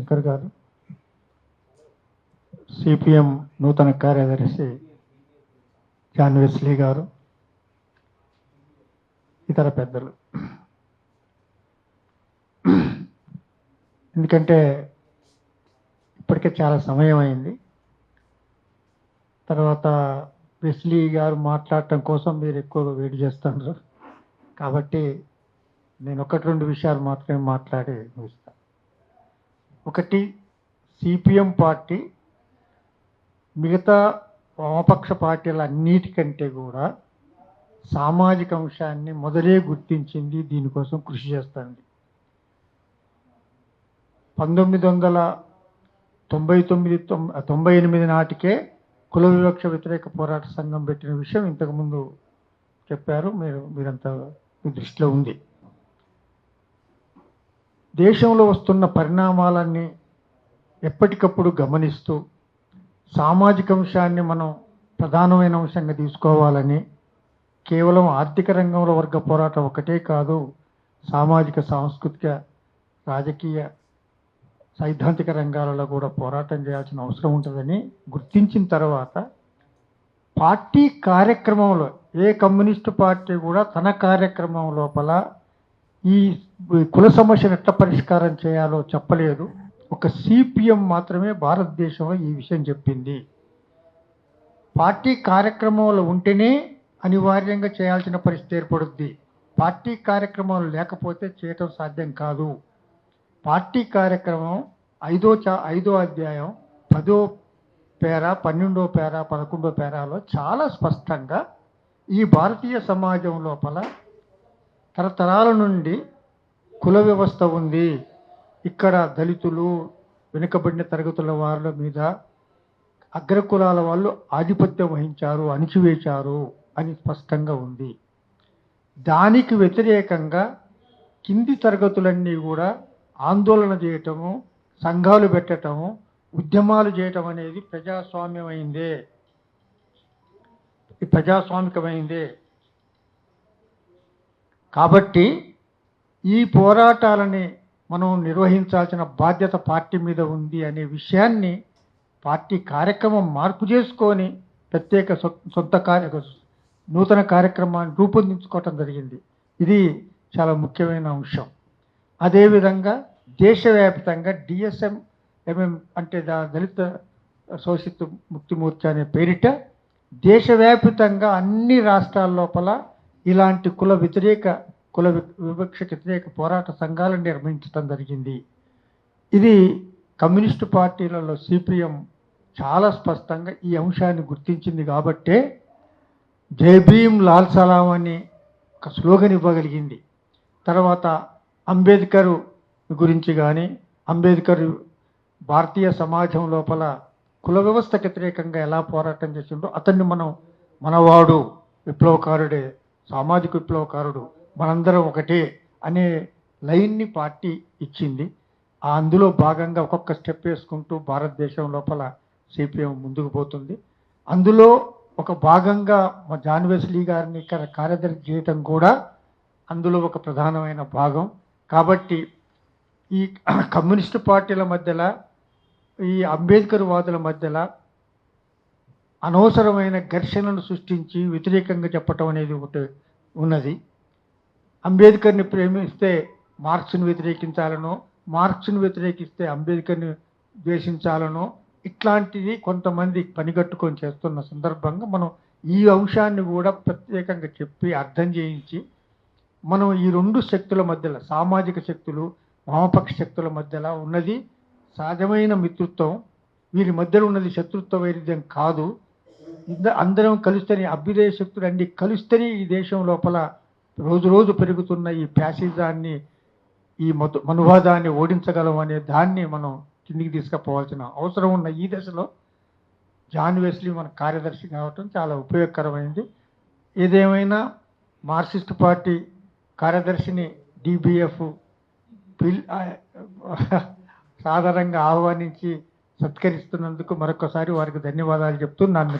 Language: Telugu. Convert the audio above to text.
శంకర్ గారు, సిపిఎం నూతన కార్యదర్శి జాన్ వెస్లీ గారు, ఇతర పెద్దలు. ఎందుకంటే ఇప్పటికే చాలా సమయం అయింది. తర్వాత వెస్లీ గారు మాట్లాడటం కోసం మీరు ఎక్కువ వెయిట్ చేస్తున్నారు. కాబట్టి నేను ఒకటి రెండు విషయాలు మాత్రమే మాట్లాడి ముగిస్తాను. ఒకటి, సిపిఎం పార్టీ మిగతా వామపక్ష పార్టీల అన్నిటికంటే కూడా సామాజిక అంశాన్ని మొదలే గుర్తించింది, దీనికోసం కృషి చేస్తుంది. 1998 నాటికే కుల వివక్ష వ్యతిరేక పోరాట సంఘం పెట్టిన విషయం ఇంతకుముందు చెప్పారు, మీరంతా మీ దృష్టిలో ఉంది. దేశంలో వస్తున్న పరిణామాలన్నీ ఎప్పటికప్పుడు గమనిస్తూ సామాజిక అంశాన్ని మనం ప్రధానమైన అంశంగా తీసుకోవాలని, కేవలం ఆర్థిక రంగంలో వర్గ పోరాటం ఒకటే కాదు, సామాజిక, సాంస్కృతిక, రాజకీయ, సైద్ధాంతిక రంగాలలో కూడా పోరాటం చేయాల్సిన అవసరం ఉంటుందని గుర్తించిన తర్వాత పార్టీ కార్యక్రమంలో ఏ కమ్యూనిస్టు పార్టీ కూడా తన కార్యక్రమం లోపల ఈ కుల సమస్యను ఎట్లా పరిష్కారం చేయాలో చెప్పలేదు. ఒక సిపిఎం మాత్రమే భారతదేశంలో ఈ విషయం చెప్పింది. పార్టీ కార్యక్రమంలో ఉంటేనే అనివార్యంగా చేయాల్సిన పరిస్థితి ఏర్పడుద్ది. పార్టీ కార్యక్రమాలు లేకపోతే చేయటం సాధ్యం కాదు. పార్టీ కార్యక్రమం 5వ అధ్యాయం 10వ పేర, 12వ పేర, 11వ పేరాలో చాలా స్పష్టంగా ఈ భారతీయ సమాజం లోపల తరతరాల నుండి కుల వ్యవస్థ ఉంది, ఇక్కడ దళితులు, వెనుకబడిన తరగతుల వాళ్ళ మీద అగ్రకులాల వాళ్ళు ఆధిపత్యం వహించారు, అణిచివేశారు అని స్పష్టంగా ఉంది. దానికి వ్యతిరేకంగా కింది తరగతులన్నీ కూడా ఆందోళన చేయటము, సంఘాలు పెట్టటము, ఉద్యమాలు చేయటం అనేది ప్రజాస్వామికమైందే. కాబట్టి ఈ పోరాటాలని మనం నిర్వహించాల్సిన బాధ్యత పార్టీ మీద ఉంది అనే విషయాన్ని పార్టీ కార్యక్రమం మార్పు చేసుకొని ప్రత్యేక నూతన కార్యక్రమాన్ని రూపొందించుకోవటం జరిగింది. ఇది చాలా ముఖ్యమైన అంశం. అదేవిధంగా దేశవ్యాప్తంగా DSM-MM అంటే దళిత శోషిత ముక్తి మోర్చా అనే పేరిట దేశవ్యాప్తంగా అన్ని రాష్ట్రాల లోపల ఇలాంటి కుల వివక్ష వ్యతిరేక పోరాట సంఘాలను నిర్మించడం జరిగింది. ఇది కమ్యూనిస్టు పార్టీలలో సిపిఎం చాలా స్పష్టంగా ఈ అంశాన్ని గుర్తించింది. కాబట్టే జై భీమ్ లాల్ సలాం అని ఒక స్లోగన్ ఇవ్వగలిగింది. తర్వాత అంబేద్కర్ గురించి కానీ, అంబేద్కర్ భారతీయ సమాజం లోపల కుల వ్యవస్థకు వ్యతిరేకంగా ఎలా పోరాటం చేసిండో అతన్ని మనవాడు, విప్లవకారుడే, సామాజిక విప్లవకారుడు, మనందరం ఒకటే అనే లైన్ని పార్టీ ఇచ్చింది. అందులో భాగంగా ఒక్కొక్క స్టెప్ వేసుకుంటూ భారతదేశం లోపల సిపిఎం ముందుకు పోతుంది. అందులో ఒక భాగంగా జాన్ వెస్లీ గారిని ఇక్కడ కార్యదర్శి చేయటం కూడా అందులో ఒక ప్రధానమైన భాగం. కాబట్టి ఈ కమ్యూనిస్టు పార్టీల మధ్యలో, ఈ అంబేద్కర్ వాదుల మధ్యలో అనవసరమైన ఘర్షణలు సృష్టించి వ్యతిరేకంగా చెప్పటం అనేది ఒకటి ఉన్నది. అంబేద్కర్ని ప్రేమిస్తే మార్క్స్ని వ్యతిరేకించాలనో, మార్క్స్ని వ్యతిరేకిస్తే అంబేద్కర్ని ద్వేషించాలనో, ఇట్లాంటిది కొంతమంది పనిగట్టుకొని చేస్తున్న సందర్భంగా మనం ఈ అంశాన్ని కూడా ప్రత్యేకంగా చెప్పి అర్థం చేయించి మనం ఈ రెండు శక్తుల మధ్యలో, సామాజిక శక్తులు, వామపక్ష శక్తుల మధ్యలో ఉన్నది సహజమైన మిత్రుత్వం, వీరి మధ్యలో ఉన్నది శత్రుత్వ వైరుధ్యం కాదు. అందరం కలిస్తేనే, అభ్యుదయ శక్తులు అన్ని కలిస్తేనే ఈ దేశం లోపల రోజు రోజు పెరుగుతున్న ఈ ఫ్యాసిజాన్ని, ఈ మనువాదాన్ని ఓడించగలం అనే దాన్ని మనం కిందికి తీసుకుపోవాల్సిన అవసరం ఉన్న ఈ దశలో జాన్ వెస్లీ మన కార్యదర్శి కావటం చాలా ఉపయోగకరమైంది. ఏదేమైనా మార్క్సిస్ట్ పార్టీ కార్యదర్శిని DBF సాధారణంగా ఆహ్వానించి సత్కరిస్తున్నందుకు మరొకసారి వారికి ధన్యవాదాలు చెప్తూ నన్ను